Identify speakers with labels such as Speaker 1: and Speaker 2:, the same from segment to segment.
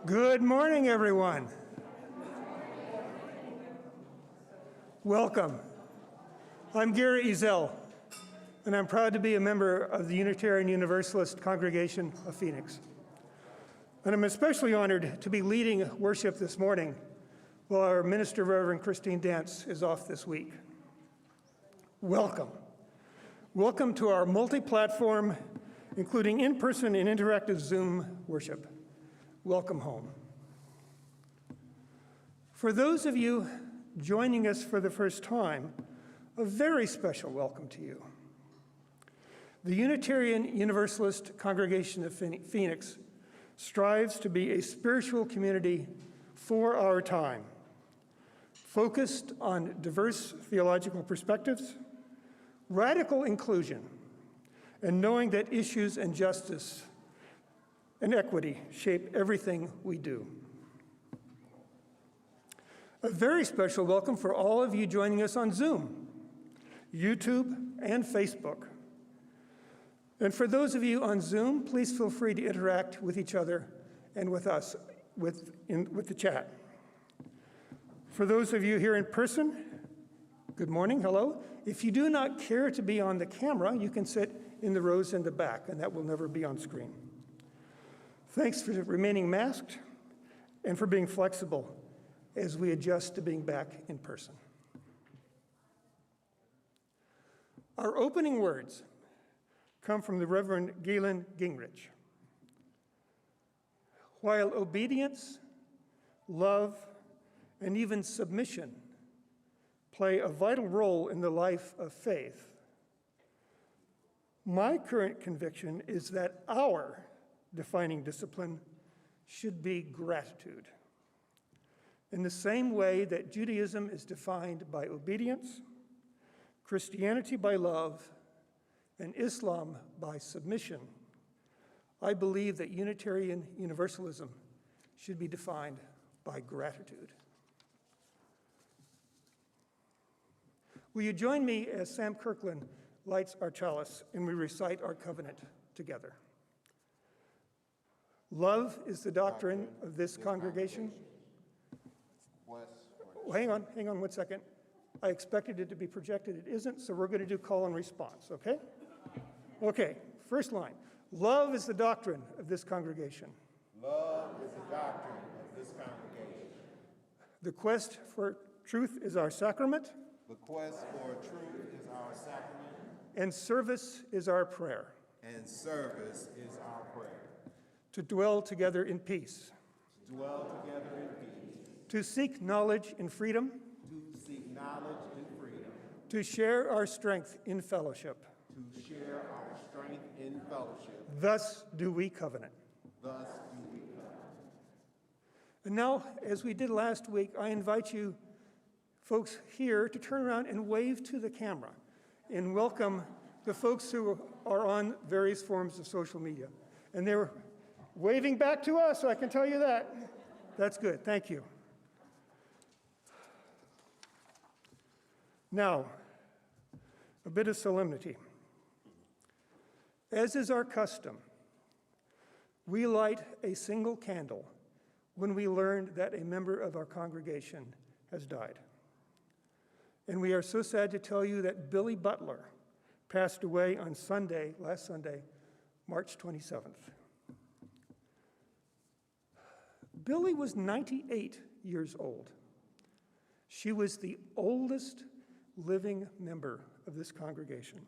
Speaker 1: Good morning, everyone. Welcome. I'm Gary Ezell, and I'm proud to be a member of the Unitarian Universalist Congregation of Phoenix. And I'm especially honored to be leading worship this morning while our minister, Reverend Christine Dance, is off this week. Welcome. Welcome to our multi-platform, including in-person and interactive Zoom worship. Welcome home. For those of you joining us for the first time, a very special welcome to you. The Unitarian Universalist Congregation of Phoenix strives to be a spiritual community for our time, focused on diverse theological perspectives, radical inclusion, and knowing that issues and justice and equity shape everything we do. A very special welcome for all of you joining us on Zoom, YouTube, and Facebook. And for those of you on Zoom, please feel free to interact with each other and with us with the chat. For those of you here in person, good morning, hello. If you do not care to be on the camera, you can sit in the rows in the back, and that will never be on screen. Thanks for remaining masked and for being flexible as we adjust to being back in person. Our opening words come from the Reverend Galen Gingrich. While obedience, love, and even submission play a vital role in the life of faith, my current conviction is that our defining discipline should be gratitude. In the same way that Judaism is defined by obedience, Christianity by love, and Islam by submission, I believe that Unitarian Universalism should be defined by gratitude. Will you join me as Sam Kirkland lights our chalice and we recite our covenant together? Love is the doctrine of this congregation. Hang on 1 second. I expected it to be projected. It isn't, so we're going to do call and response, okay? Okay, first line. Love is the doctrine of this congregation.
Speaker 2: Love is the doctrine of this congregation.
Speaker 1: The quest for truth is our sacrament.
Speaker 2: The quest for truth is our sacrament.
Speaker 1: And service is our prayer.
Speaker 2: And service is our prayer.
Speaker 1: To dwell together in peace.
Speaker 2: To dwell together in peace.
Speaker 1: To seek knowledge in freedom.
Speaker 2: To seek knowledge in freedom.
Speaker 1: To share our strength in fellowship.
Speaker 2: To share our strength in fellowship.
Speaker 1: Thus do we covenant.
Speaker 2: Thus do we covenant.
Speaker 1: And now, as we did last week, I invite you folks here to turn around and wave to the camera and welcome the folks who are on various forms of social media. And they're waving back to us, I can tell you that. That's good, thank you. Now, a bit of solemnity. As is our custom, we light a single candle when we learn that a member of our congregation has died. And we are so sad to tell you that Billy Butler passed away on Sunday, last Sunday, March 27th. Billy was 98 years old. She was the oldest living member of this congregation.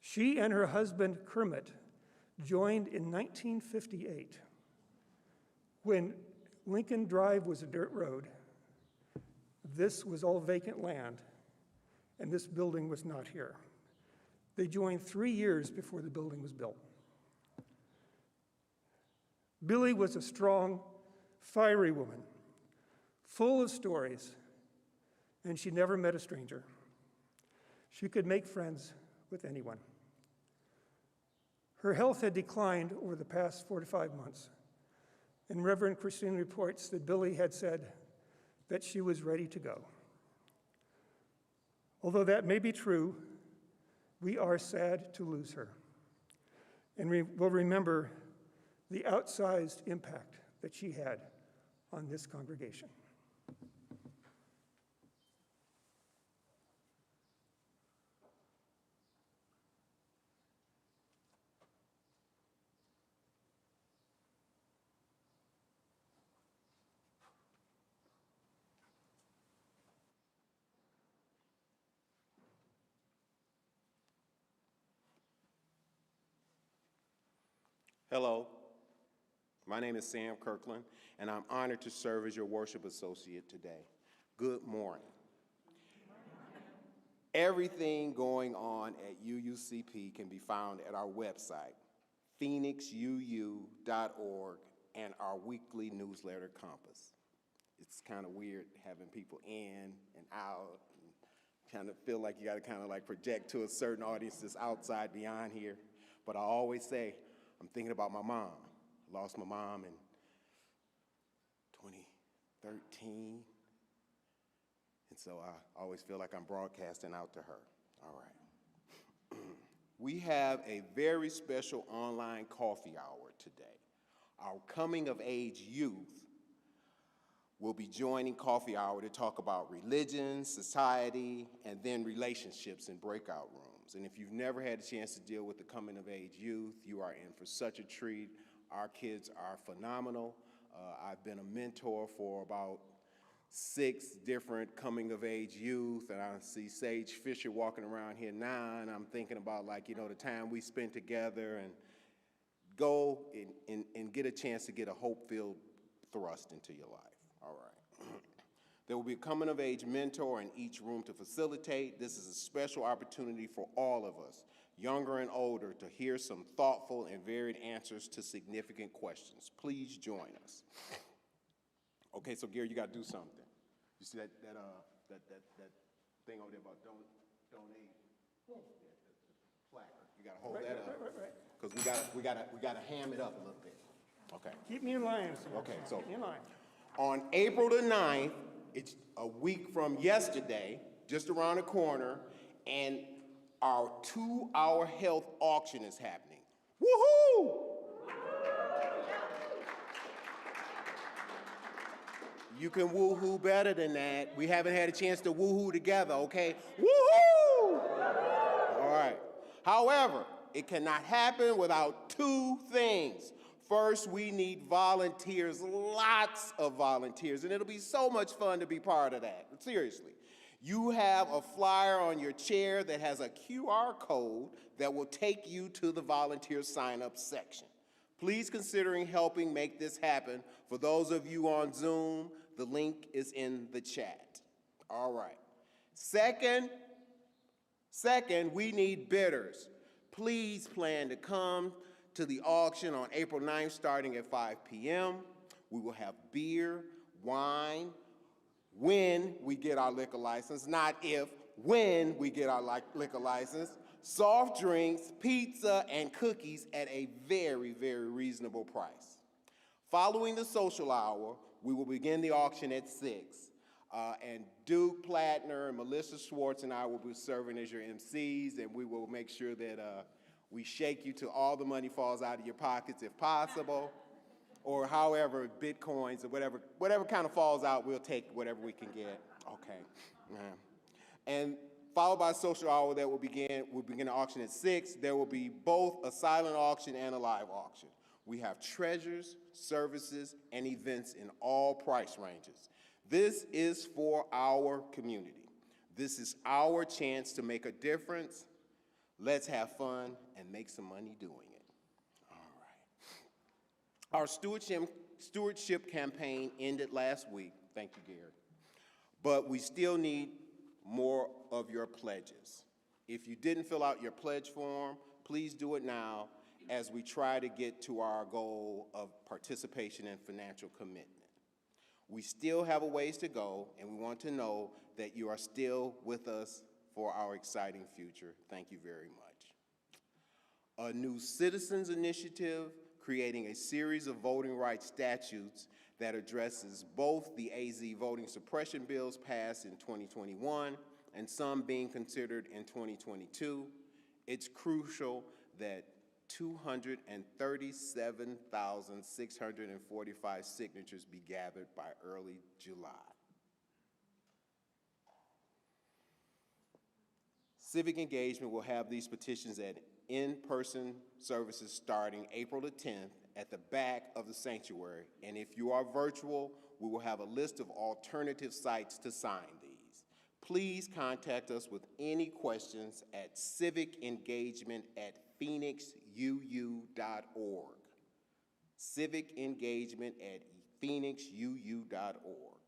Speaker 1: She and her husband, Kermit, joined in 1958 when Lincoln Drive was a dirt road. This was all vacant land, and this building was not here. They joined 3 years before the building was built. Billy was a strong, fiery woman, full of stories, and she never met a stranger. She could make friends with anyone. Her health had declined over the past 4 to 5 months, and Reverend Christine reports that Billy had said that she was ready to go. Although that may be true, we are sad to lose her, and we will remember the outsized impact that she had on this congregation.
Speaker 3: Hello, my name is Sam Kirkland, and I'm honored to serve as your worship associate today. Good morning. Everything going on at UUCP can be found at our website, phoenixuu.org, and our weekly newsletter, Compass. It's kind of weird having people in and out, and kind of feel like you got to kind of like project to a certain audience that's outside beyond here. But I always say, I'm thinking about my mom. I lost my mom in 2013. And so I always feel like I'm broadcasting out to her. All right. We have a very special online coffee hour today. Our coming of age youth will be joining coffee hour to talk about religion, society, and then relationships in breakout rooms. And if you've never had a chance to deal with the coming of age youth, you are in for such a treat. Our kids are phenomenal. I've been a mentor for about 6 different coming of age youth, and I see Sage Fisher walking around here now, and I'm thinking about, like, you know, the time we spent together, and go and get a chance to get a hope-filled thrust into your life. All right. There will be a coming of age mentor in each room to facilitate. This is a special opportunity for all of us, younger and older, to hear some thoughtful and varied answers to significant questions. Please join us. Okay, so Gary, you got to do something. You see that thing over there about donate? Yeah, the placard. You got to hold that up.
Speaker 1: Right.
Speaker 3: Because we got to ham it up a little bit. Okay.
Speaker 1: Keep me in line, sir.
Speaker 3: Okay, so
Speaker 1: Keep me in line.
Speaker 3: on April the 9th, it's a week from yesterday, just around the corner, and our 2-hour health auction is happening. Woohoo! You can woohoo better than that. We haven't had a chance to woohoo together, okay? Woohoo! All right. However, it cannot happen without 2 things. First, we need volunteers, lots of volunteers, and it'll be so much fun to be part of that. Seriously. You have a flyer on your chair that has a QR code that will take you to the volunteer sign-up section. Please consider helping make this happen. For those of you on Zoom, the link is in the chat. All right. Second, we need bidders. Please plan to come to the auction on April 9th starting at 5 p.m. We will have beer, wine, when we get our liquor license, not if, when we get our liquor license, soft drinks, pizza, and cookies at a very, very reasonable price. Following the social hour, we will begin the auction at 6. And Duke Plattner and Melissa Schwartz and I will be serving as your MCs, and we will make sure that we shake you till all the money falls out of your pockets if possible, or however, Bitcoins or whatever kind of falls out, we'll take whatever we can get. Okay. And followed by a social hour that we'll begin the auction at 6. There will be both a silent auction and a live auction. We have treasures, services, and events in all price ranges. This is for our community. This is our chance to make a difference. Let's have fun and make some money doing it. All right. Our stewardship campaign ended last week. Thank you, Gary. But we still need more of your pledges. If you didn't fill out your pledge form, please do it now as we try to get to our goal of participation and financial commitment. We still have a ways to go, and we want to know that you are still with us for our exciting future. Thank you very much. A new citizens initiative creating a series of voting rights statutes that addresses both the AZ voting suppression bills passed in 2021 and some being considered in 2022. It's crucial that 237,645 signatures be gathered by early July. Civic engagement will have these petitions at in-person services starting April the 10th at the back of the sanctuary. And if you are virtual, we will have a list of alternative sites to sign these. Please contact us with any questions at civicengagement@phoenixuu.org. civicengagement@phoenixuu.org.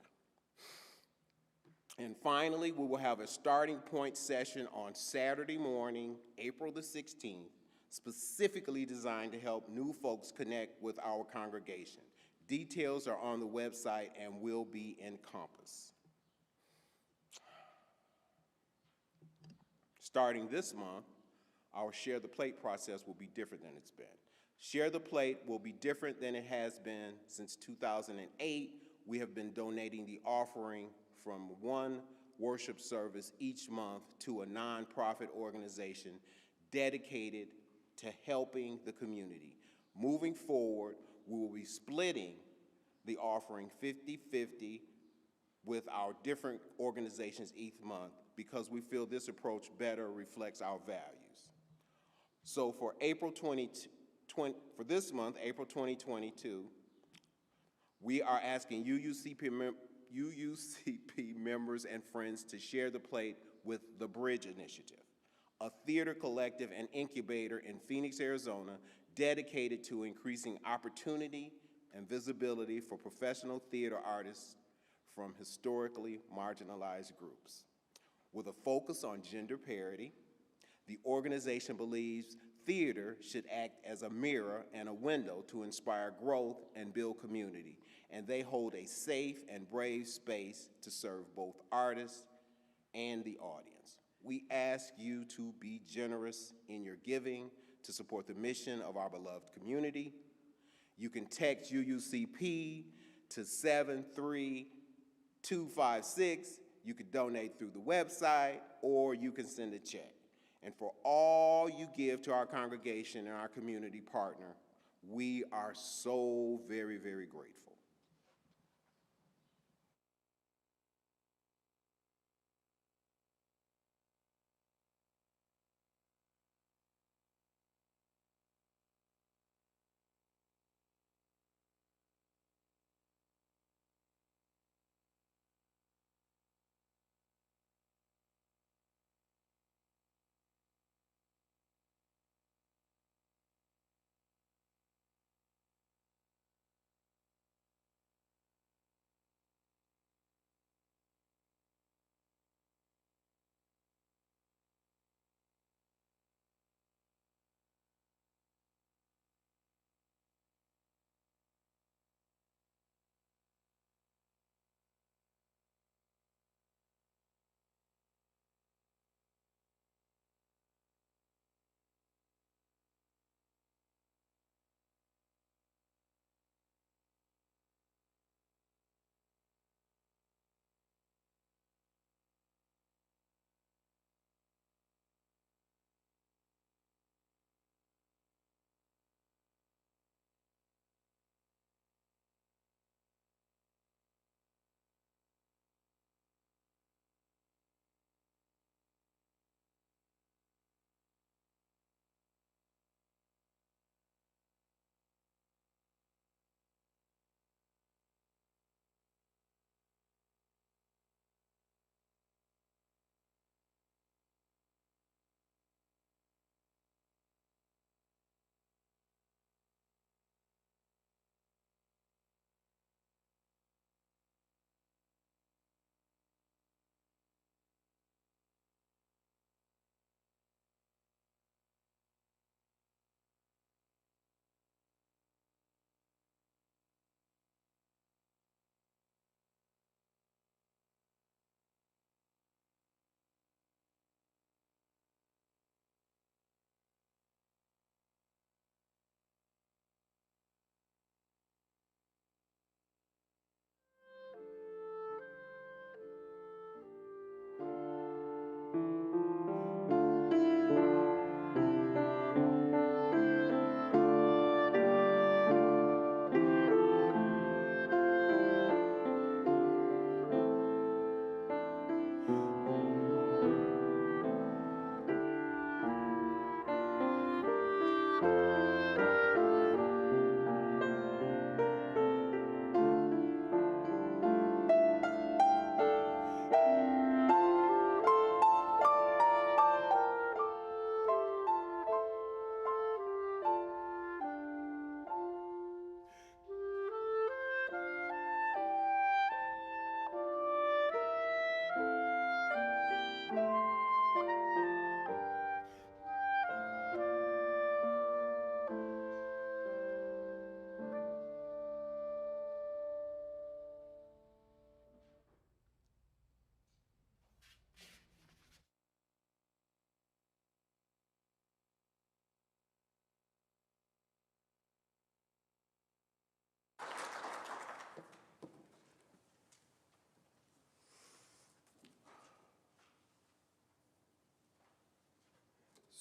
Speaker 3: And finally, we will have a starting point session on Saturday morning, April the 16th, specifically designed to help new folks connect with our congregation. Details are on the website and will be encompassed. Starting this month, our Share the Plate process will be different than it's been. Share the Plate will be different than it has been since 2008. We have been donating the offering from one worship service each month to a nonprofit organization dedicated to helping the community. Moving forward, we will be splitting the offering 50-50 with our different organizations each month because we feel this approach better reflects our values. So for this month, April 2022, we are asking UUCP members and friends to share the plate with the Bridge Initiative, a theater collective and incubator in Phoenix, Arizona, dedicated to increasing opportunity and visibility for professional theater artists from historically marginalized groups. With a focus on gender parity, the organization believes theater should act as a mirror and a window to inspire growth and build community, and they hold a safe and brave space to serve both artists and the audience. We ask you to be generous in your giving to support the mission of our beloved community. You can text UUCP to 73256. You can donate through the website, or you can send a check. And for all you give to our congregation and our community partner, we are so very, very grateful.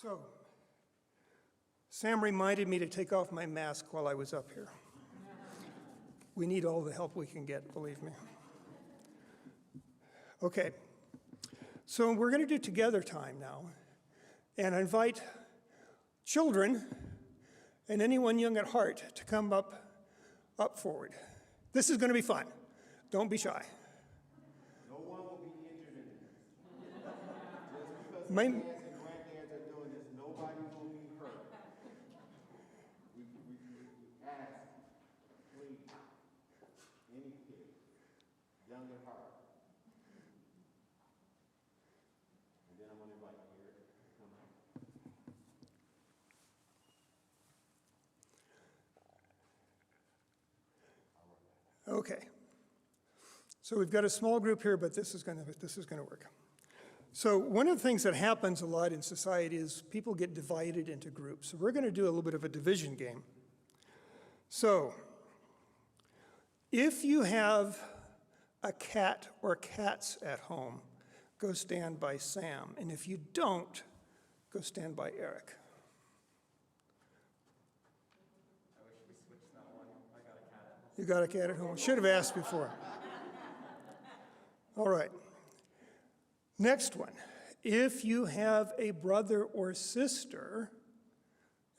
Speaker 1: So, Sam reminded me to take off my mask while I was up here. We need all the help we can get, believe me. Okay, so we're going to do together time now, and I invite children and anyone young at heart to come up forward. This is going to be fun. Don't be shy.
Speaker 3: No one will be injured in this. Just because
Speaker 1: My-
Speaker 3: parents and grandparents are doing this, nobody will be hurt. We ask, please, any kid, young at heart. And then I'm going to invite Eric to come up.
Speaker 1: Okay. So we've got a small group here, but this is going to work. So one of the things that happens a lot in society is people get divided into groups. So we're going to do a little bit of a division game. So if you have a cat or cats at home, go stand by Sam. And if you don't, go stand by Eric.
Speaker 4: I wish we switched that one. I got a cat at home.
Speaker 1: You got a cat at home? Should have asked before. All right. Next one. If you have a brother or sister,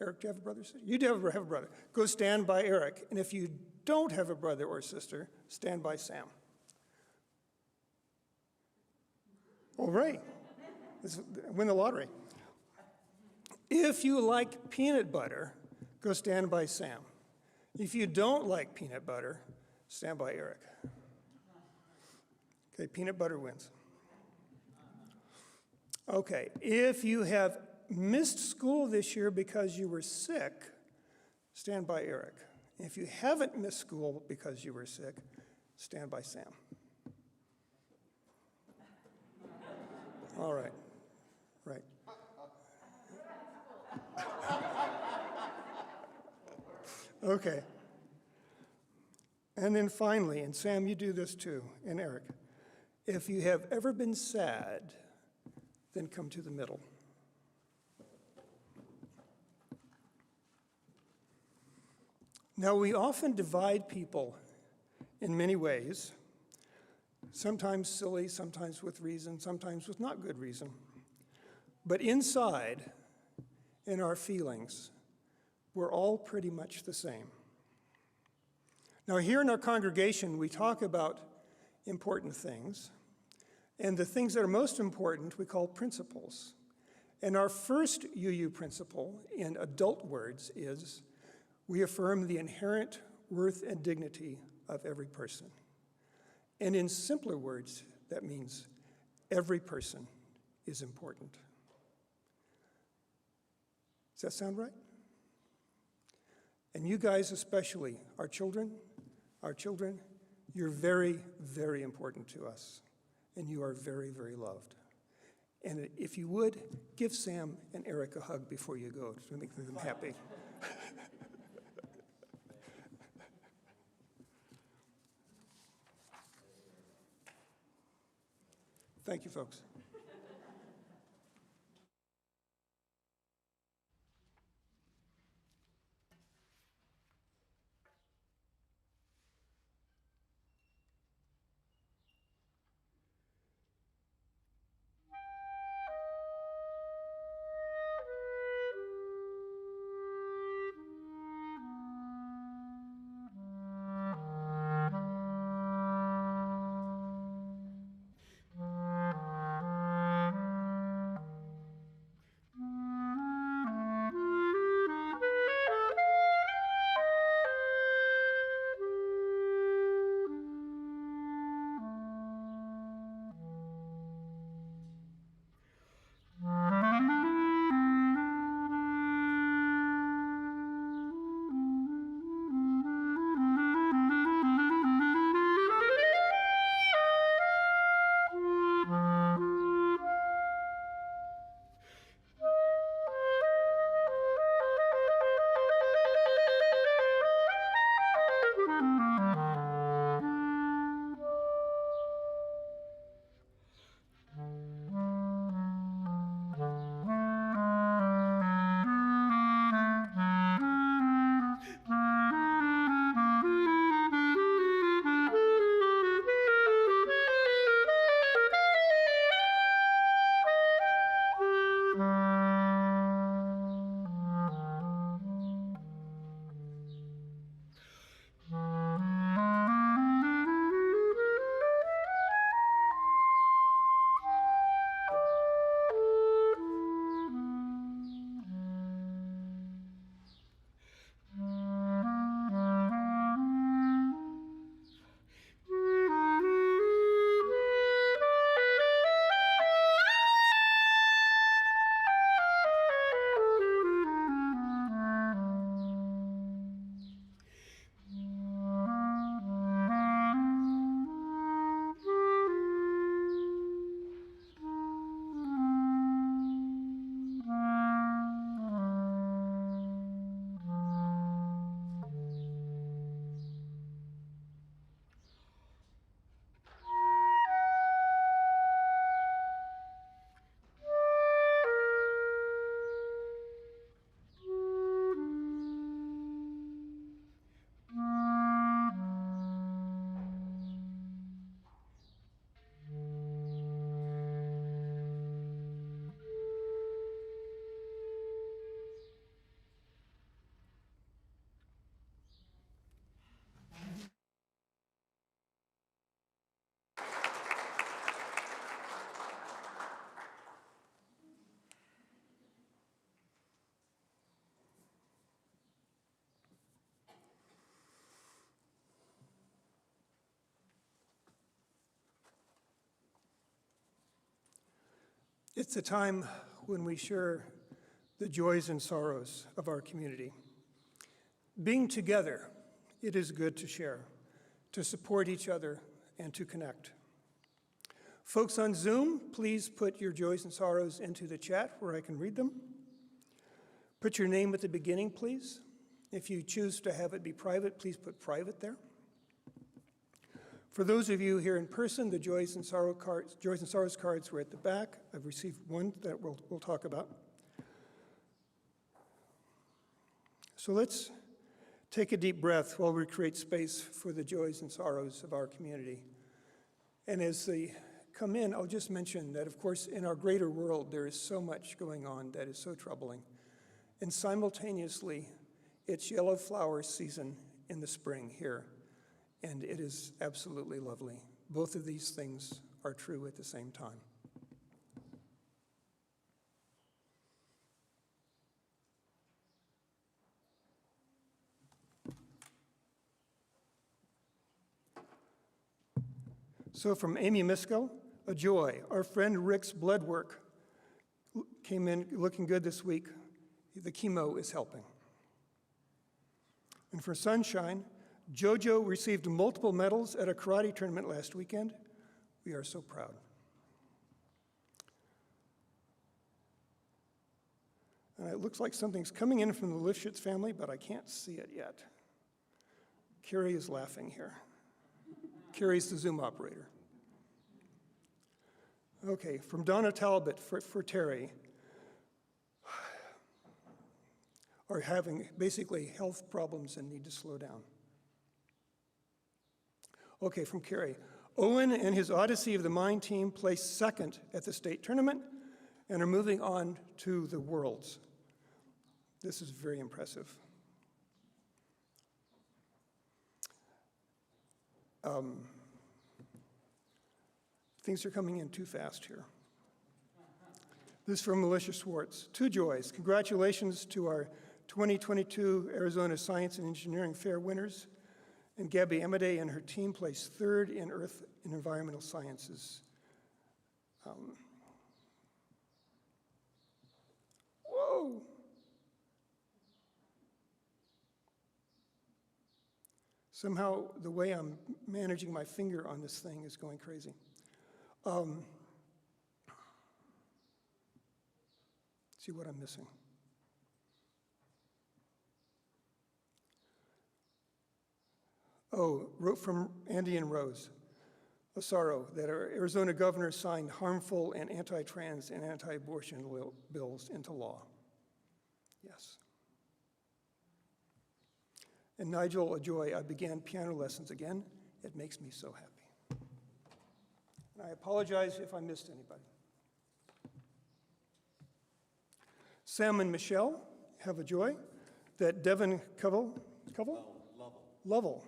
Speaker 1: Eric, do you have a brother or sister? You do have a brother. Go stand by Eric. And if you don't have a brother or sister, stand by Sam. All right. Win the lottery. If you like peanut butter, go stand by Sam. If you don't like peanut butter, stand by Eric. Okay, peanut butter wins. Okay, if you have missed school this year because you were sick, stand by Eric. If you haven't missed school because you were sick, stand by Sam. All right, right. Okay. And then finally, and Sam, you do this too, and Eric, if you have ever been sad, then come to the middle. Now, we often divide people in many ways, sometimes silly, sometimes with reason, sometimes with not good reason. But inside, in our feelings, we're all pretty much the same. Now, here in our congregation, we talk about important things, and the things that are most important we call principles. And our first UU principle, in adult words, is we affirm the inherent worth and dignity of every person. And in simpler words, that means every person is important. Does that sound right? And you guys especially, our children, you're very, very important to us. And you are very, very loved. And if you would, give Sam and Eric a hug before you go to make them happy. Thank you, folks. It's a time when we share the joys and sorrows of our community. Being together, it is good to share, to support each other, and to connect. Folks on Zoom, please put your joys and sorrows into the chat where I can read them. Put your name at the beginning, please. If you choose to have it be private, please put private there. For those of you here in person, the joys and sorrows cards were at the back. I've received one that we'll talk about. So let's take a deep breath while we create space for the joys and sorrows of our community. And as they come in, I'll just mention that, of course, in our greater world, there is so much going on that is so troubling. And simultaneously, it's yellow flower season in the spring here, and it is absolutely lovely. Both of these things are true at the same time. So from Amy Misko, a joy. Our friend Rick's blood work came in looking good this week. The chemo is helping. And for Sunshine, JoJo received multiple medals at a karate tournament last weekend. We are so proud. And it looks like something's coming in from the Lifshitz family, but I can't see it yet. Carrie is laughing here. Carrie's the Zoom operator. Okay, from Donna Talbot for Terry, are having basically health problems and need to slow down. Okay, from Carrie, Owen and his Odyssey of the Mind team placed second at the state tournament and are moving on to the Worlds. This is very impressive. Things are coming in too fast here. This is from Militia Schwartz. Two joys. Congratulations to our 2022 Arizona Science and Engineering Fair winners. And Gabby Amade and her team placed third in Earth and Environmental Sciences. Whoa! Somehow, the way I'm managing my finger on this thing is going crazy. See what I'm missing. Oh, wrote from Andy and Rose. A sorrow that our Arizona governor signed harmful and anti-trans and anti-abortion bills into law. Yes. And Nigel, a joy, I began piano lessons again. It makes me so happy. And I apologize if I missed anybody. Sam and Michelle have a joy that Devin Lovell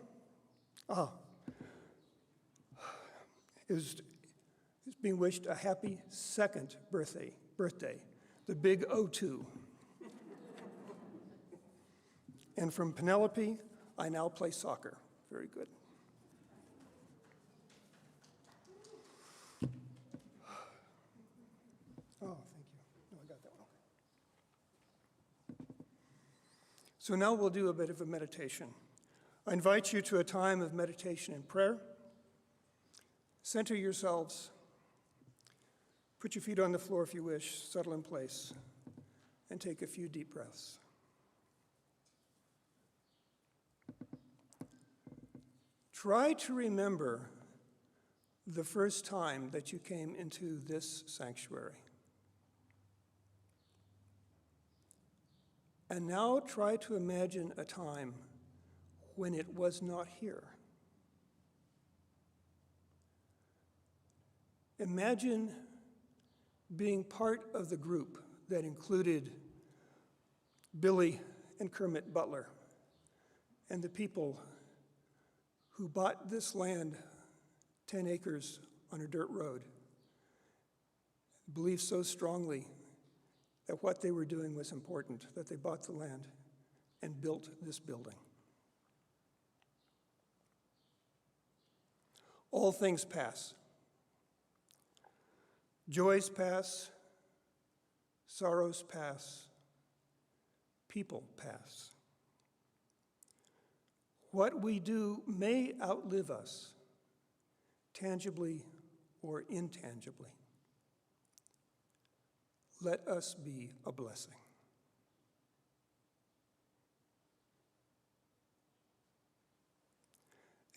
Speaker 1: is being wished a happy second birthday, the big 02. And from Penelope, I now play soccer. Very good. Oh, thank you. No, I got that one. So now we'll do a bit of a meditation. I invite you to a time of meditation and prayer. Center yourselves. Put your feet on the floor if you wish, settle in place, and take a few deep breaths. Try to remember the first time that you came into this sanctuary. And now try to imagine a time when it was not here. Imagine being part of the group that included Billy and Kermit Butler and the people who bought this land, 10 acres on a dirt road, believed so strongly that what they were doing was important, that they bought the land and built this building. All things pass. Joys pass, Sorrows pass, people pass. What we do may outlive us, tangibly or intangibly. Let us be a blessing.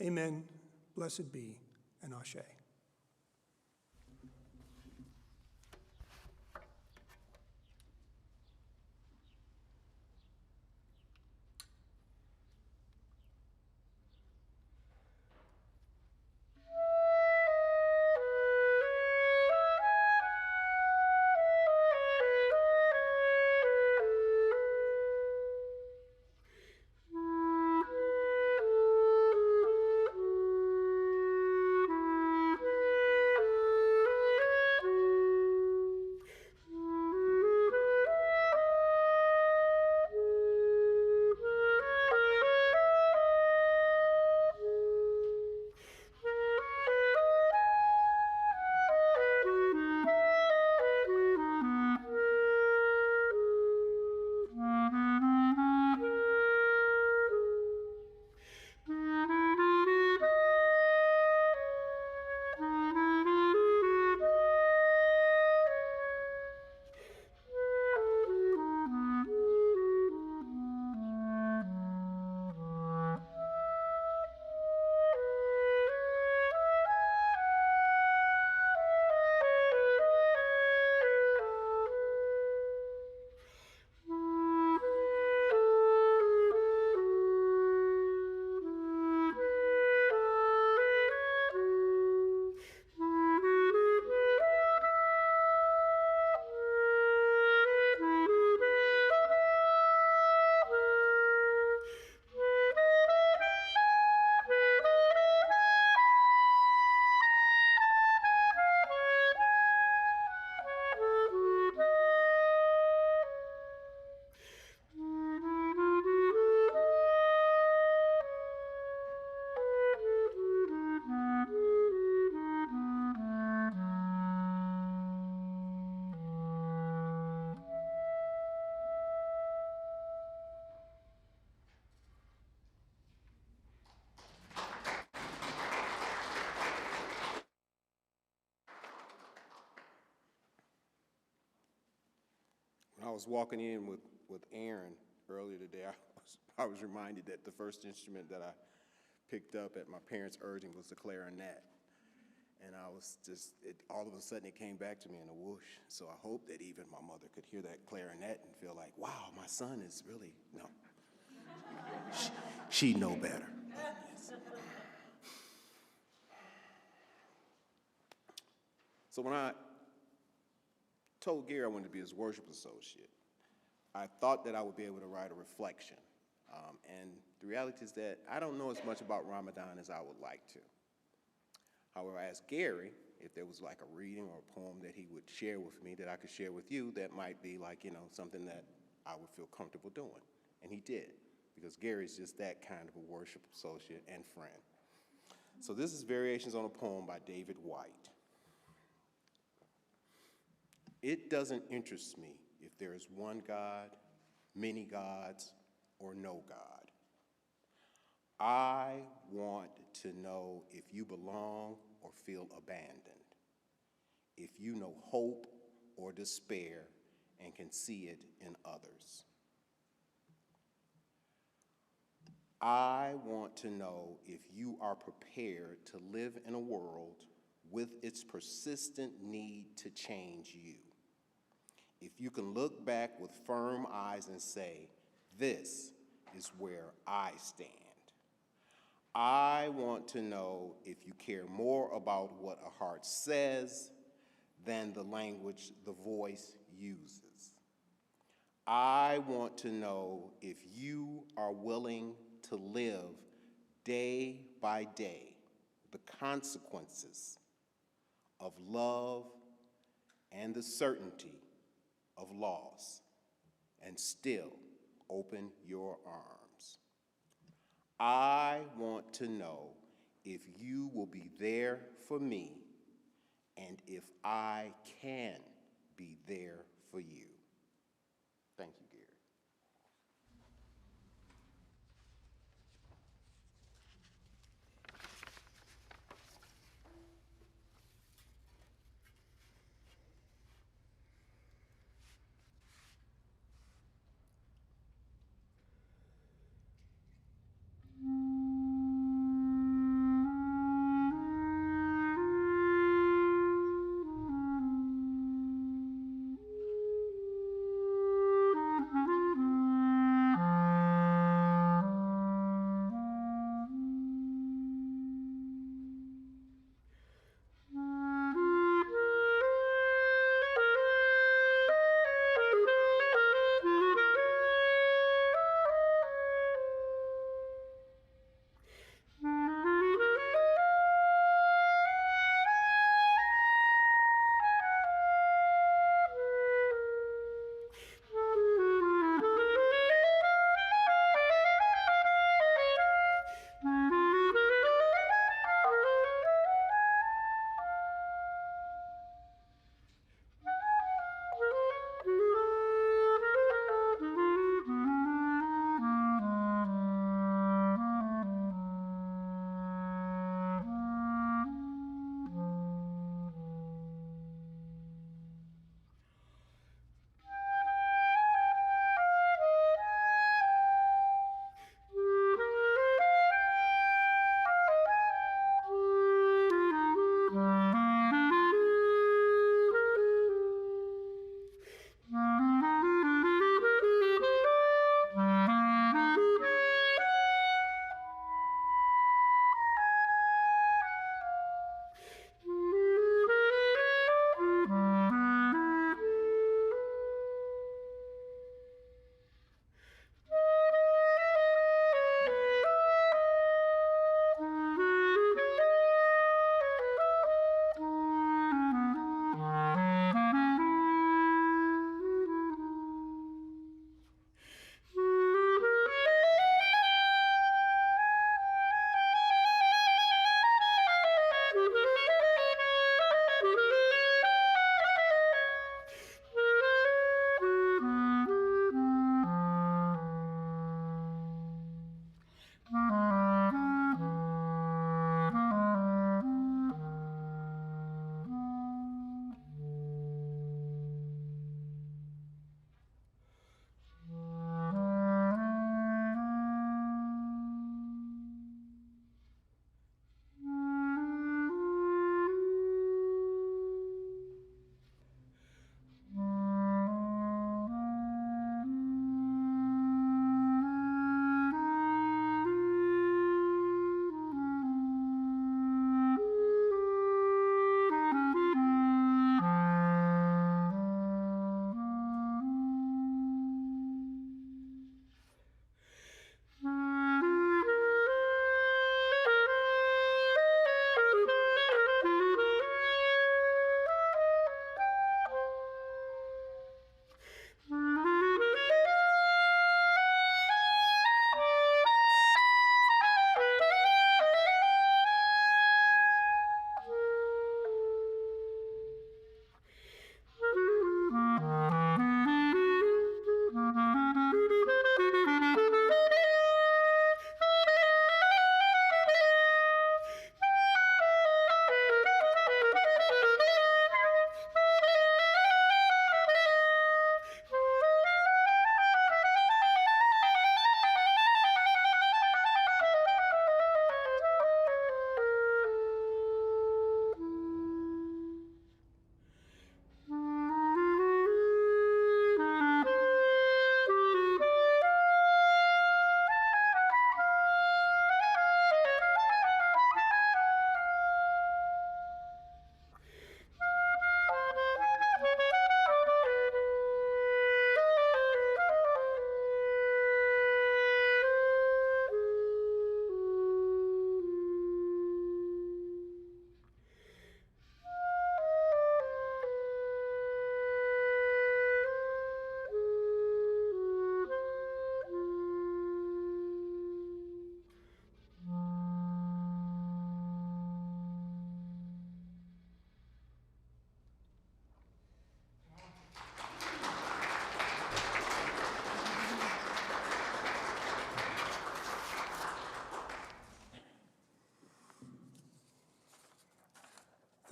Speaker 1: Amen, blessed be, and Ashe.
Speaker 3: When I was walking in with Aaron earlier today, I was reminded that the first instrument that I picked up at my parents' urging was the clarinet. And I was just, all of a sudden it came back to me in a whoosh. So I hope that even my mother could hear that clarinet and feel like, wow, my son is really, no. She know better. So when I told Gary I wanted to be his worship associate, I thought that I would be able to write a reflection. And the reality is that I don't know as much about Ramadan as I would like to. However, I asked Gary if there was like a reading or a poem that he would share with me that I could share with you that might be like, something that I would feel comfortable doing. And he did, because Gary's just that kind of a worship associate and friend. So this is Variations on a Poem by David White. It doesn't interest me if there is one God, many gods, or no God. I want to know if you belong or feel abandoned, if you know hope or despair and can see it in others. I want to know if you are prepared to live in a world with its persistent need to change you. If you can look back with firm eyes and say, this is where I stand. I want to know if you care more about what a heart says than the language the voice uses. I want to know if you are willing to live day by day the consequences of love and the certainty of loss, and still open your arms. I want to know if you will be there for me and if I can be there for you.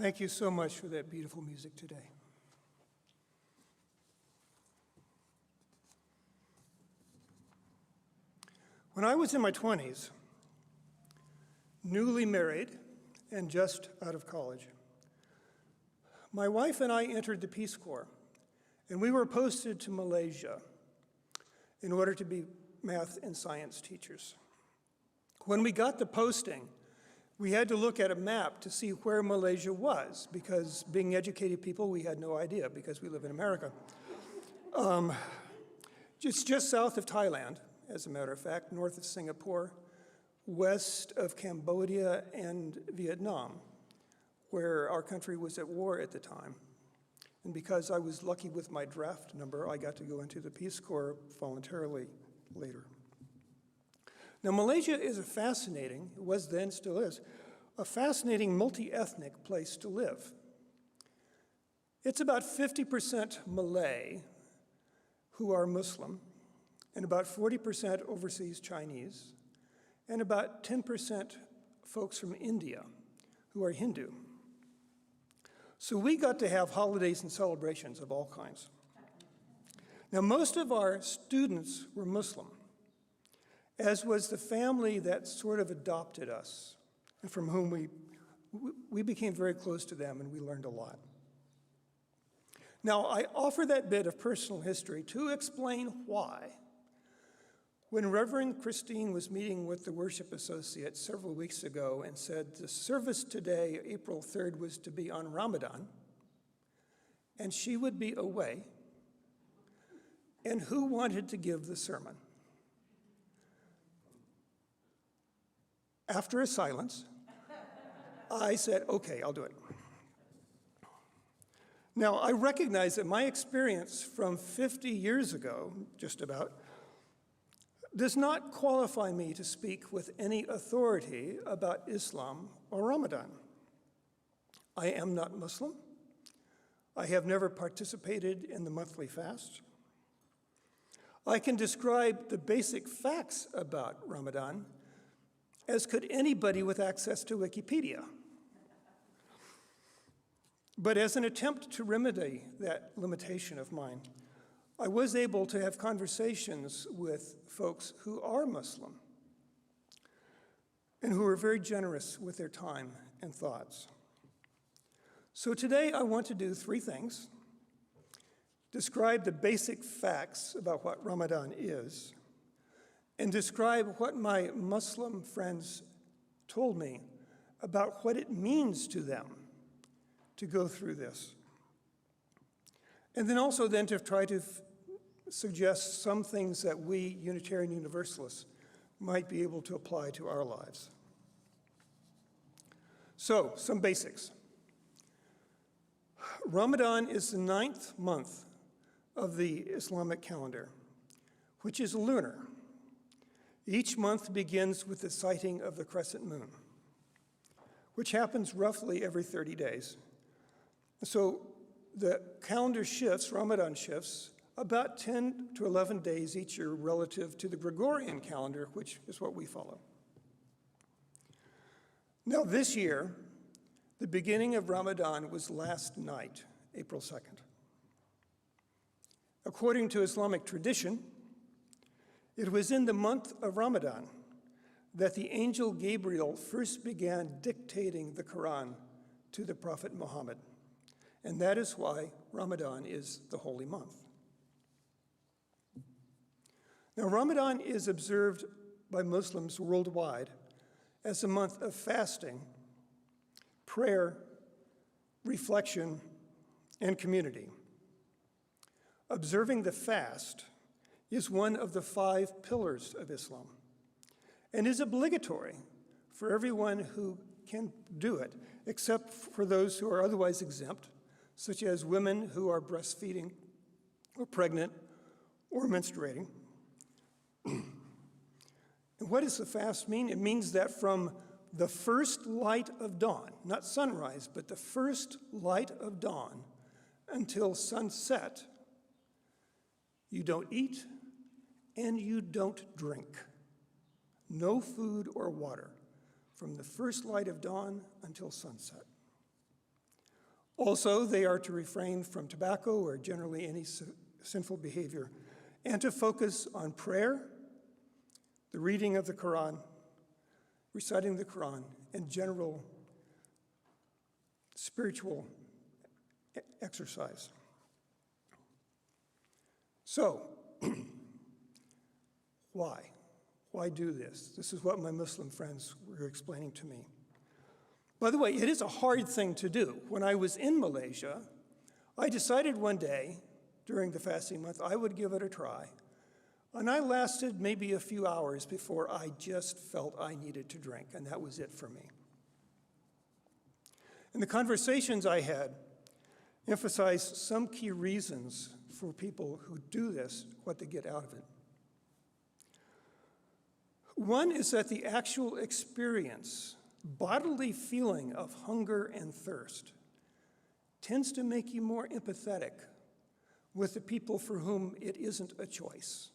Speaker 1: Thank you so much for that beautiful music today. When I was in my 20s, newly married and just out of college, my wife and I entered the Peace Corps, and we were posted to Malaysia in order to be math and science teachers. When we got the posting, we had to look at a map to see where Malaysia was, because being educated people, we had no idea because we live in America. It's just south of Thailand, as a matter of fact, north of Singapore, west of Cambodia and Vietnam, where our country was at war at the time. And because I was lucky with my draft number, I got to go into the Peace Corps voluntarily later. Now, Malaysia is a fascinating, it was then, still is, a fascinating multi-ethnic place to live. It's about 50% Malay who are Muslim, and about 40% overseas Chinese, and about 10% folks from India who are Hindu. So we got to have holidays and celebrations of all kinds. Now, most of our students were Muslim, as was the family that sort of adopted us, and from whom we became very close to them, and we learned a lot. Now, I offer that bit of personal history to explain why. When Reverend Christine was meeting with the worship associate several weeks ago and said the service today, April 3rd, was to be on Ramadan, and she would be away, and who wanted to give the sermon? After a silence, I said, okay, I'll do it. Now, I recognize that my experience from 50 years ago, just about, does not qualify me to speak with any authority about Islam or Ramadan. I am not Muslim. I have never participated in the monthly fast. I can describe the basic facts about Ramadan, as could anybody with access to Wikipedia. But as an attempt to remedy that limitation of mine, I was able to have conversations with folks who are Muslim and who are very generous with their time and thoughts. So today I want to do three things: describe the basic facts about what Ramadan is, and describe what my Muslim friends told me about what it means to them to go through this. And then also then to try to suggest some things that we Unitarian Universalists might be able to apply to our lives. So, some basics. Ramadan is the 9th month of the Islamic calendar, which is lunar. Each month begins with the sighting of the crescent moon, which happens roughly every 30 days. So the calendar shifts, Ramadan shifts, about 10 to 11 days each year relative to the Gregorian calendar, which is what we follow. Now this year, the beginning of Ramadan was last night, April 2nd. According to Islamic tradition, it was in the month of Ramadan that the angel Gabriel first began dictating the Quran to the Prophet Muhammad, and that is why Ramadan is the holy month. Now, Ramadan is observed by Muslims worldwide as a month of fasting, prayer, reflection, and community. Observing the fast is one of the 5 pillars of Islam and is obligatory for everyone who can do it, except for those who are otherwise exempt, such as women who are breastfeeding or pregnant or menstruating. And what does the fast mean? It means that from the first light of dawn, not sunrise, but the first light of dawn until sunset, you don't eat and you don't drink. No food or water from the first light of dawn until sunset. Also, they are to refrain from tobacco or generally any sinful behavior, and to focus on prayer, the reading of the Quran, reciting the Quran, and general spiritual exercise. So, why? Why do this? This is what my Muslim friends were explaining to me. By the way, it is a hard thing to do. When I was in Malaysia, I decided one day during the fasting month I would give it a try. And I lasted maybe a few hours before I just felt I needed to drink, and that was it for me. And the conversations I had emphasized some key reasons for people who do this, what they get out of it. One is that the actual experience, bodily feeling of hunger and thirst, tends to make you more empathetic with the people for whom it isn't a choice,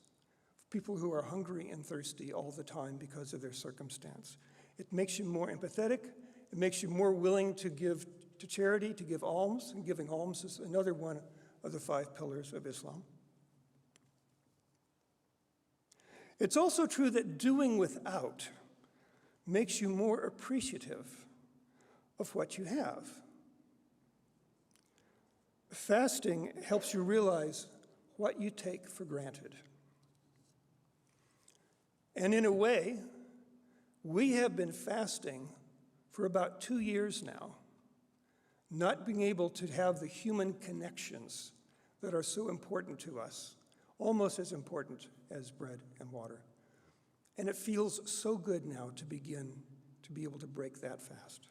Speaker 1: people who are hungry and thirsty all the time because of their circumstance. It makes you more empathetic. It makes you more willing to give to charity, to give alms, and giving alms is another one of the 5 pillars of Islam. It's also true that doing without makes you more appreciative of what you have. Fasting helps you realize what you take for granted. And in a way, we have been fasting for about 2 years now, not being able to have the human connections that are so important to us, almost as important as bread and water. And it feels so good now to begin to be able to break that fast.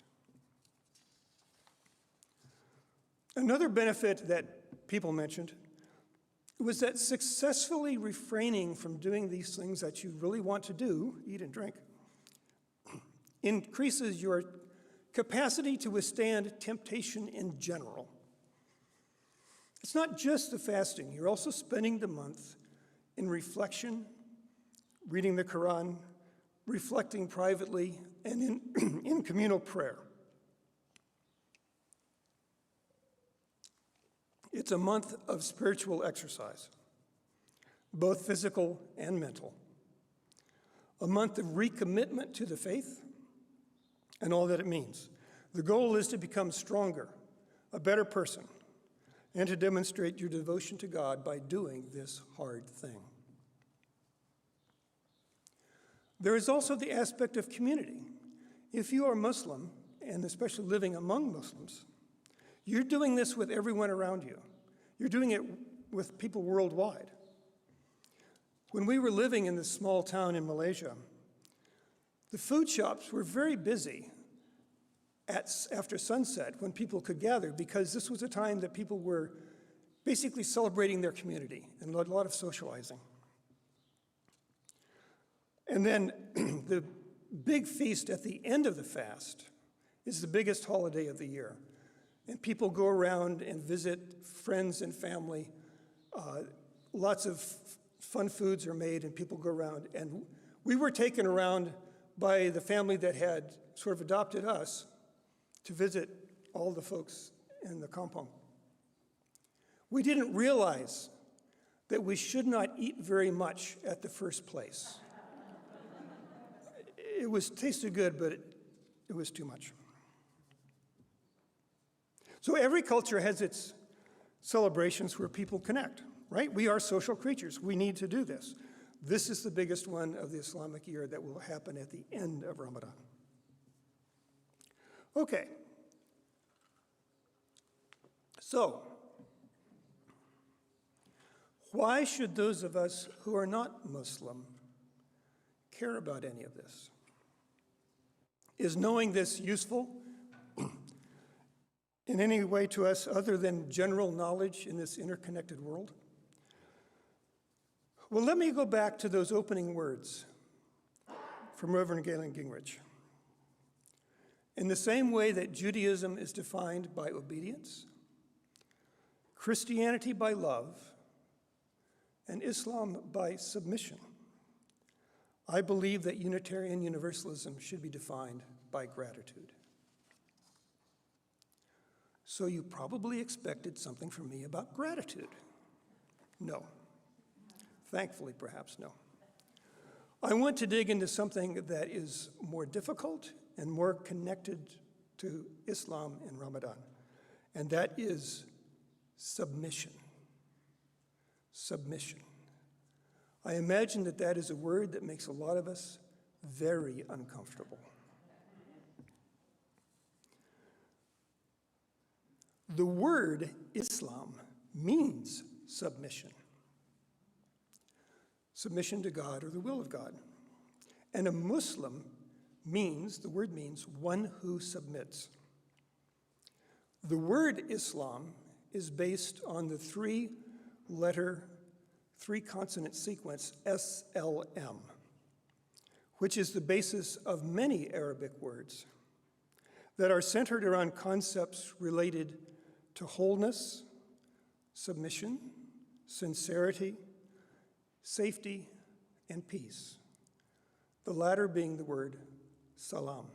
Speaker 1: Another benefit that people mentioned was that successfully refraining from doing these things that you really want to do, eat and drink, increases your capacity to withstand temptation in general. It's not just the fasting. You're also spending the month in reflection, reading the Quran, reflecting privately, and in communal prayer. It's a month of spiritual exercise, both physical and mental. A month of recommitment to the faith and all that it means. The goal is to become stronger, a better person, and to demonstrate your devotion to God by doing this hard thing. There is also the aspect of community. If you are Muslim, and especially living among Muslims, you're doing this with everyone around you. You're doing it with people worldwide. When we were living in this small town in Malaysia, the food shops were very busy after sunset when people could gather, because this was a time that people were basically celebrating their community and a lot of socializing. And then the big feast at the end of the fast is the biggest holiday of the year. And people go around and visit friends and family. Lots of fun foods are made and people go around. And we were taken around by the family that had sort of adopted us to visit all the folks in the compound. We didn't realize that we should not eat very much at the first place. It tasted good, but it was too much. So every culture has its celebrations where people connect, right? We are social creatures. We need to do this. This is the biggest one of the Islamic year that will happen at the end of Ramadan. Okay. So, why should those of us who are not Muslim care about any of this? Is knowing this useful in any way to us other than general knowledge in this interconnected world? Well, let me go back to those opening words from Reverend Galen Gingrich. In the same way that Judaism is defined by obedience, Christianity by love, and Islam by submission, I believe that Unitarian Universalism should be defined by gratitude. So you probably expected something from me about gratitude. No. Thankfully, perhaps no. I want to dig into something that is more difficult and more connected to Islam and Ramadan, and that is submission. Submission. I imagine that that is a word that makes a lot of us very uncomfortable. The word Islam means submission. Submission to God or the will of God. And a Muslim means, the word means, one who submits. The word Islam is based on the three-letter, three-consonant sequence SLM, which is the basis of many Arabic words that are centered around concepts related to wholeness, submission, sincerity, safety, and peace, the latter being the word salam.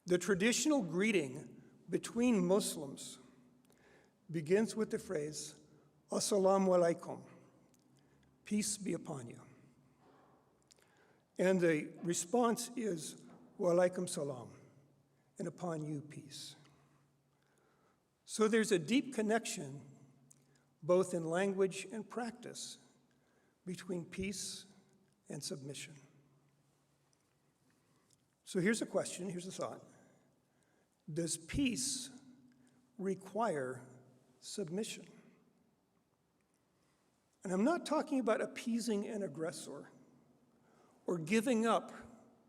Speaker 1: The traditional greeting between Muslims begins with the phrase, Assalamu alaikum, peace be upon you. And the response is, wa alaikum salam, and upon you peace. So there's a deep connection, both in language and practice, between peace and submission. So here's a question, here's a thought. Does peace require submission? And I'm not talking about appeasing an aggressor or giving up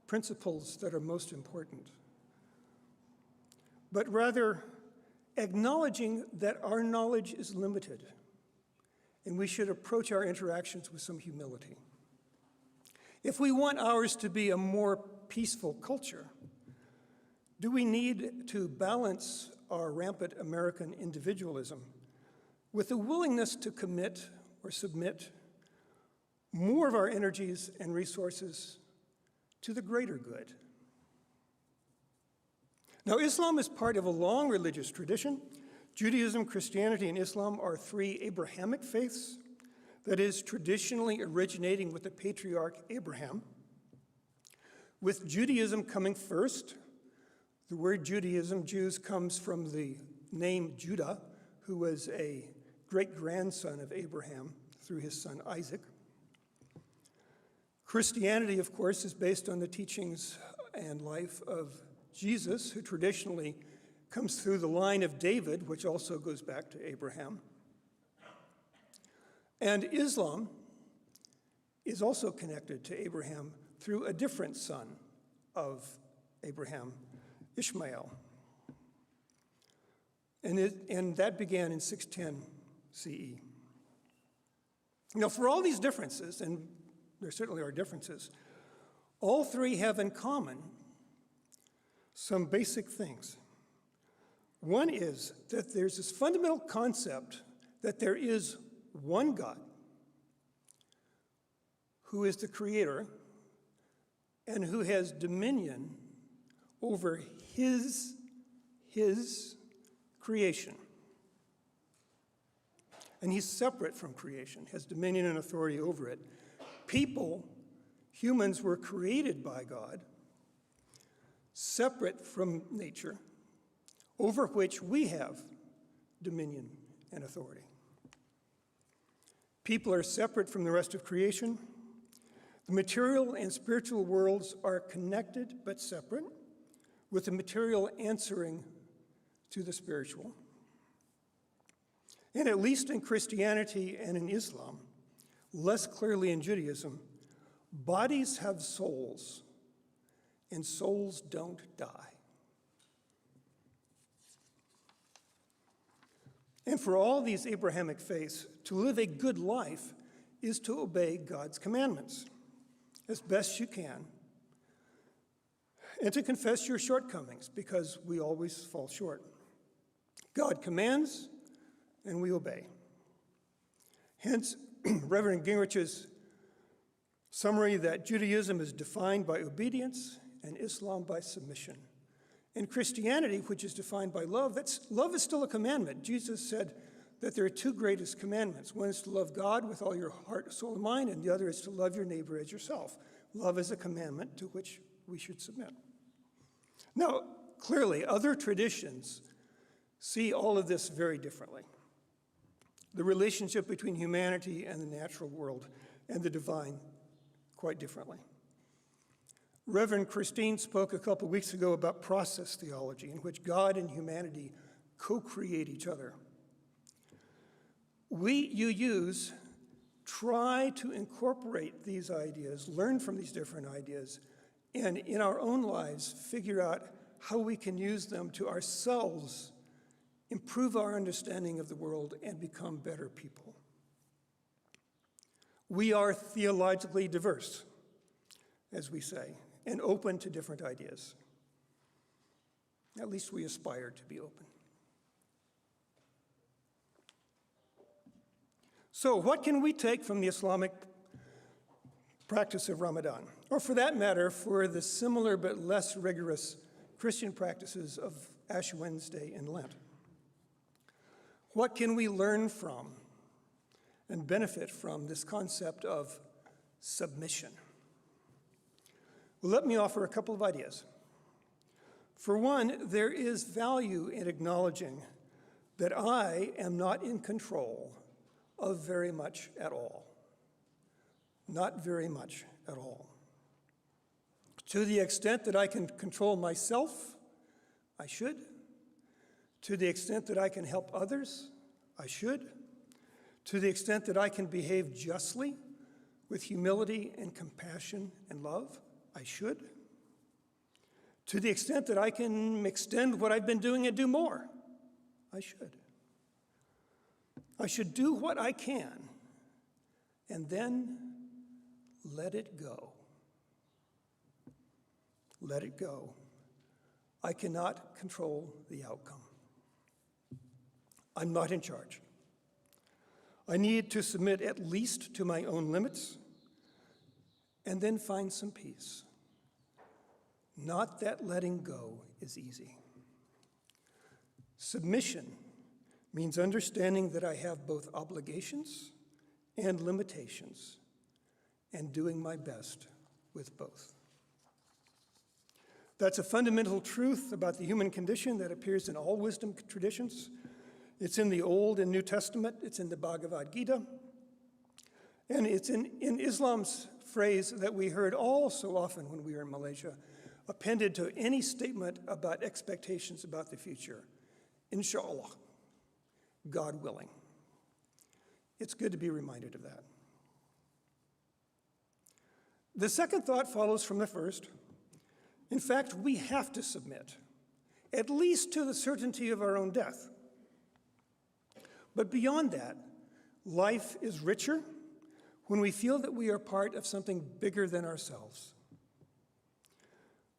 Speaker 1: principles that are most important, but rather acknowledging that our knowledge is limited and we should approach our interactions with some humility. If we want ours to be a more peaceful culture, do we need to balance our rampant American individualism with a willingness to commit or submit more of our energies and resources to the greater good? Now, Islam is part of a long religious tradition. Judaism, Christianity, and Islam are three Abrahamic faiths, that is, traditionally originating with the patriarch Abraham. With Judaism coming first, the word Judaism, Jews, comes from the name Judah, who was a great-grandson of Abraham through his son Isaac. Christianity, of course, is based on the teachings and life of Jesus, who traditionally comes through the line of David, which also goes back to Abraham. And Islam is also connected to Abraham through a different son of Abraham, Ishmael. And that began in 610 CE. Now, for all these differences, and there certainly are differences, all three have in common some basic things. One is that there's this fundamental concept that there is one God who is the creator and who has dominion over his creation. And he's separate from creation, has dominion and authority over it. People, humans, were created by God, separate from nature, over which we have dominion and authority. People are separate from the rest of creation. The material and spiritual worlds are connected but separate, with the material answering to the spiritual. And at least in Christianity and in Islam, less clearly in Judaism, bodies have souls, and souls don't die. And for all these Abrahamic faiths, to live a good life is to obey God's commandments as best you can, and to confess your shortcomings, because we always fall short. God commands, and we obey. Hence, Reverend Gingrich's summary that Judaism is defined by obedience and Islam by submission In Christianity, which is defined by love, love is still a commandment. Jesus said that there are two greatest commandments. One is to love God with all your heart, soul, and mind, and the other is to love your neighbor as yourself. Love is a commandment to which we should submit. Now, clearly, other traditions see all of this very differently. The relationship between humanity and the natural world and the divine quite differently. Reverend Christine spoke a couple weeks ago about process theology, in which God and humanity co-create each other. We, UUs, try to incorporate these ideas, learn from these different ideas, and in our own lives figure out how we can use them to ourselves improve our understanding of the world and become better people. We are theologically diverse, as we say, and open to different ideas. At least we aspire to be open. So what can we take from the Islamic practice of Ramadan? Or for that matter, for the similar but less rigorous Christian practices of Ash Wednesday and Lent? What can we learn from and benefit from this concept of submission? Well, let me offer a couple of ideas. For one, there is value in acknowledging that I am not in control of very much at all. Not very much at all. To the extent that I can control myself, I should. To the extent that I can help others, I should. To the extent that I can behave justly with humility and compassion and love, I should. To the extent that I can extend what I've been doing and do more, I should. I should do what I can and then let it go. Let it go. I cannot control the outcome. I'm not in charge. I need to submit at least to my own limits and then find some peace. Not that letting go is easy. Submission means understanding that I have both obligations and limitations and doing my best with both. That's a fundamental truth about the human condition that appears in all wisdom traditions. It's in the Old and New Testament, it's in the Bhagavad Gita, and it's in Islam's phrase that we heard all so often when we were in Malaysia, appended to any statement about expectations about the future. Inshallah, God willing. It's good to be reminded of that. The second thought follows from the first. In fact, we have to submit, at least to the certainty of our own death. But beyond that, life is richer when we feel that we are part of something bigger than ourselves.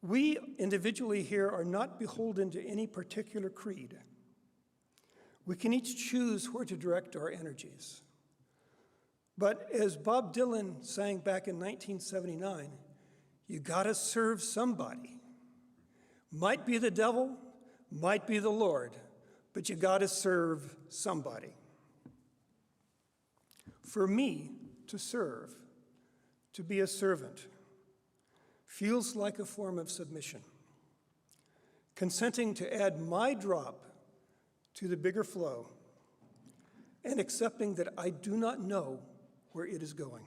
Speaker 1: We individually here are not beholden to any particular creed. We can each choose where to direct our energies. But as Bob Dylan sang back in 1979, you gotta serve somebody. Might be the devil, might be the Lord, but you gotta serve somebody. For me, to serve, to be a servant, feels like a form of submission, consenting to add my drop to the bigger flow and accepting that I do not know where it is going.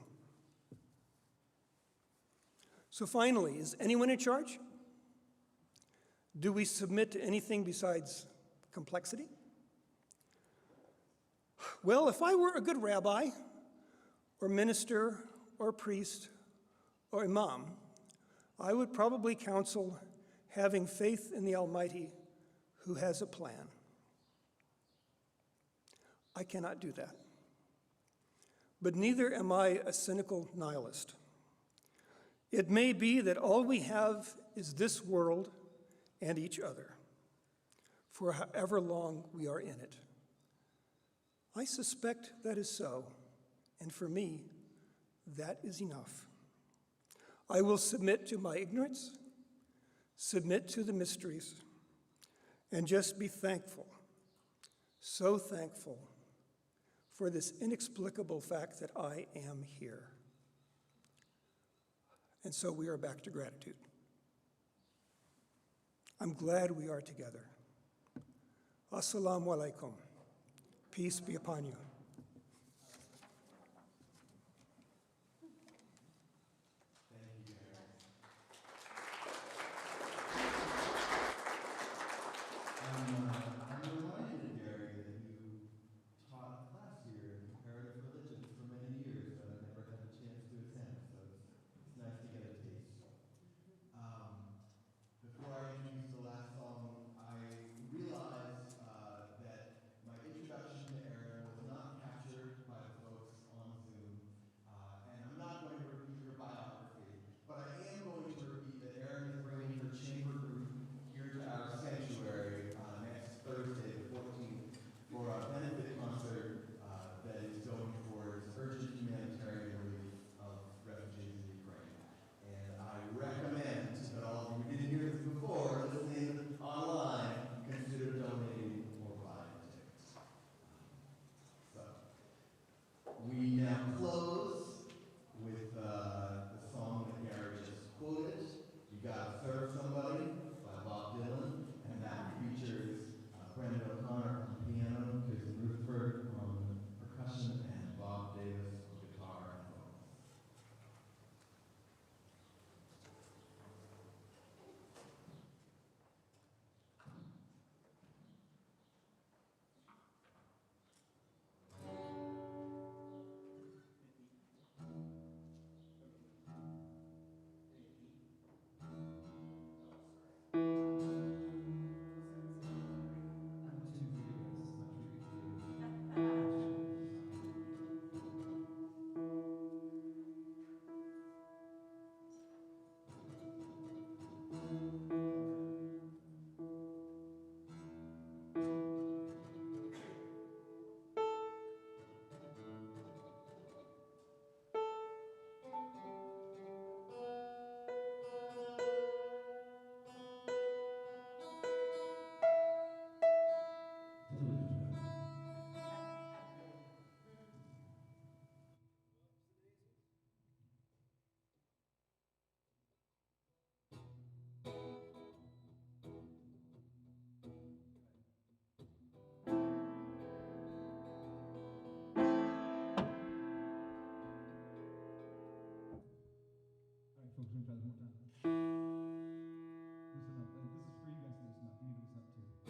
Speaker 1: So finally, is anyone in charge? Do we submit to anything besides complexity? Well, if I were a good rabbi or minister or priest or imam, I would probably counsel having faith in the Almighty who has a plan. I cannot do that. But neither am I a cynical nihilist. It may be that all we have is this world and each other, for however long we are in it. I suspect that is so, and for me, that is enough. I will submit to my ignorance, submit to the mysteries, and just be thankful, so thankful for this inexplicable fact that I am here. And so we are back to gratitude. I'm glad we are together. Assalamu alaikum. Peace be upon you.
Speaker 5: I'm reminded, Gary, that you taught a class here in comparative religion for many years that I never had a chance to attend, so it's nice to get a taste. Before I introduce the last song, I realized that my introduction to Erin was not captured by the folks on Zoom, and I'm not going to repeat her biography, but I am going to repeat that Erin is bringing her chamber group here to our sanctuary next Thursday, the 14th, for a benefit concert that is going towards urgent humanitarian relief of refugees in Ukraine. And I recommend that all of you who didn't hear this before, listening online, consider donating or buying tickets. So, we now close with the song that Gary just quoted, You Gotta Serve Somebody, by Bob Dylan, and that features Brendan O'Connor on piano, Kirsten Rutherford on percussion, and Bob Davis on guitar and vocals.
Speaker 6: Folks, we're going to try this one more time. Listen up. This is for you guys to listen up. You need to listen up too.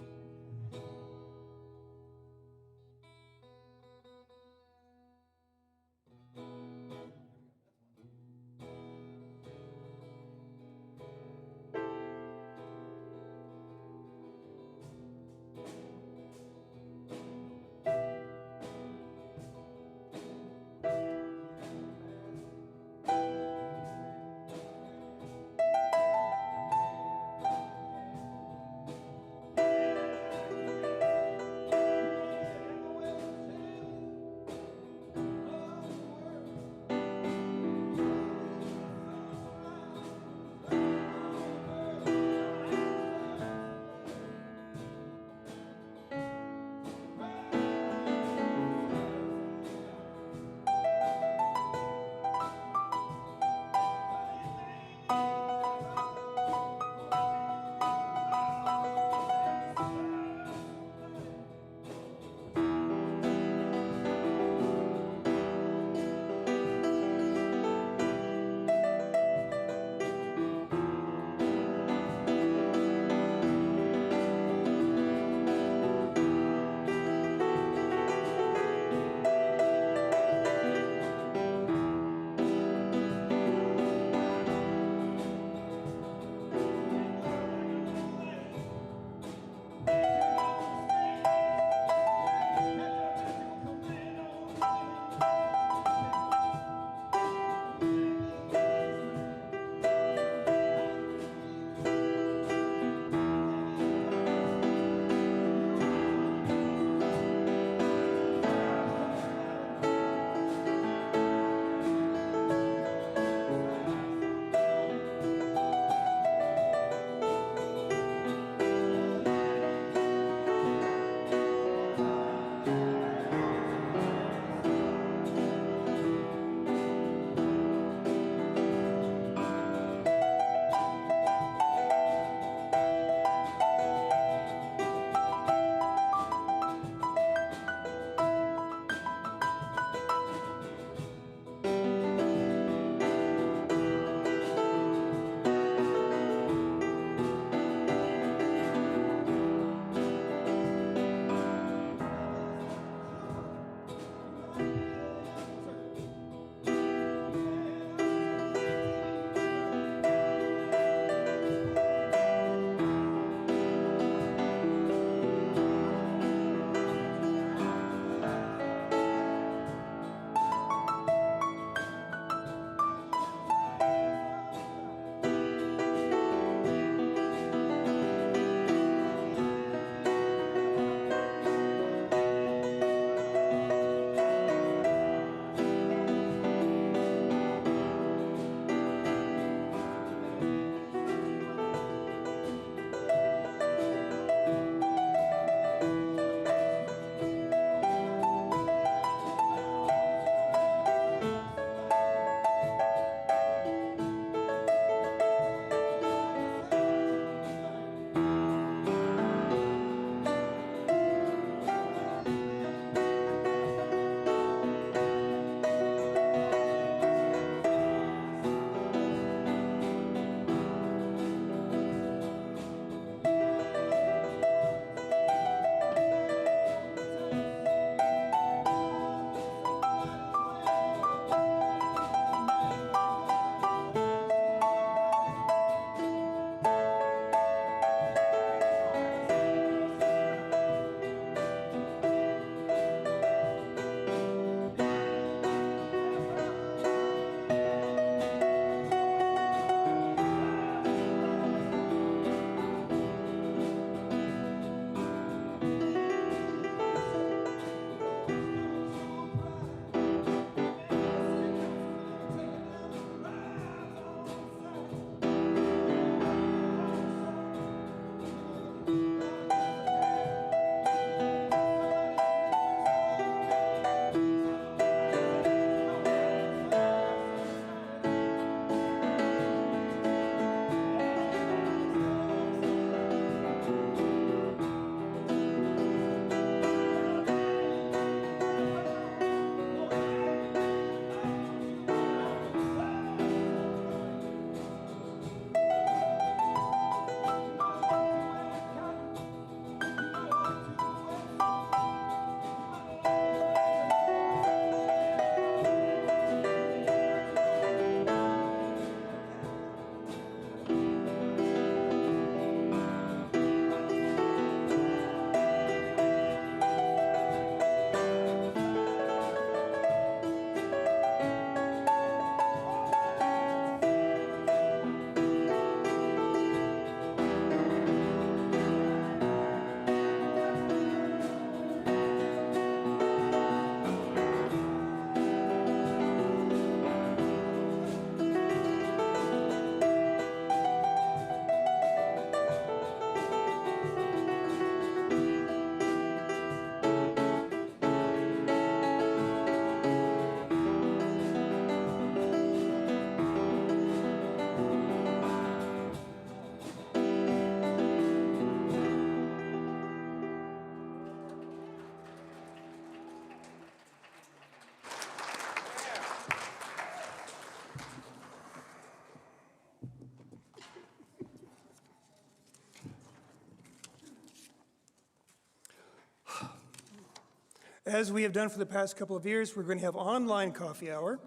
Speaker 1: As we have done for the past couple of years, we're going to have online coffee hour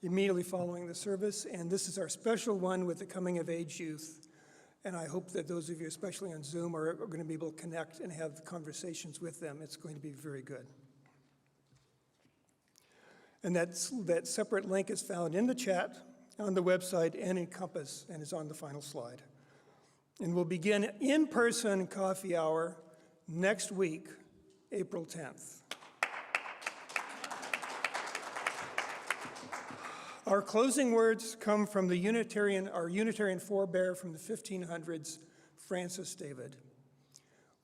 Speaker 1: immediately following the service, and this is our special one with the coming of age youth. And I hope that those of you, especially on Zoom, are going to be able to connect and have conversations with them. It's going to be very good. And that separate link is found in the chat, on the website, and in Compass, and is on the final slide. And we'll begin in-person coffee hour next week, April 10th. Our closing words come from our Unitarian forebear from the 1500s, Francis David.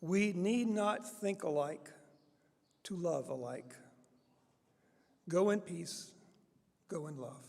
Speaker 1: We need not think alike to love alike. Go in peace, go in love.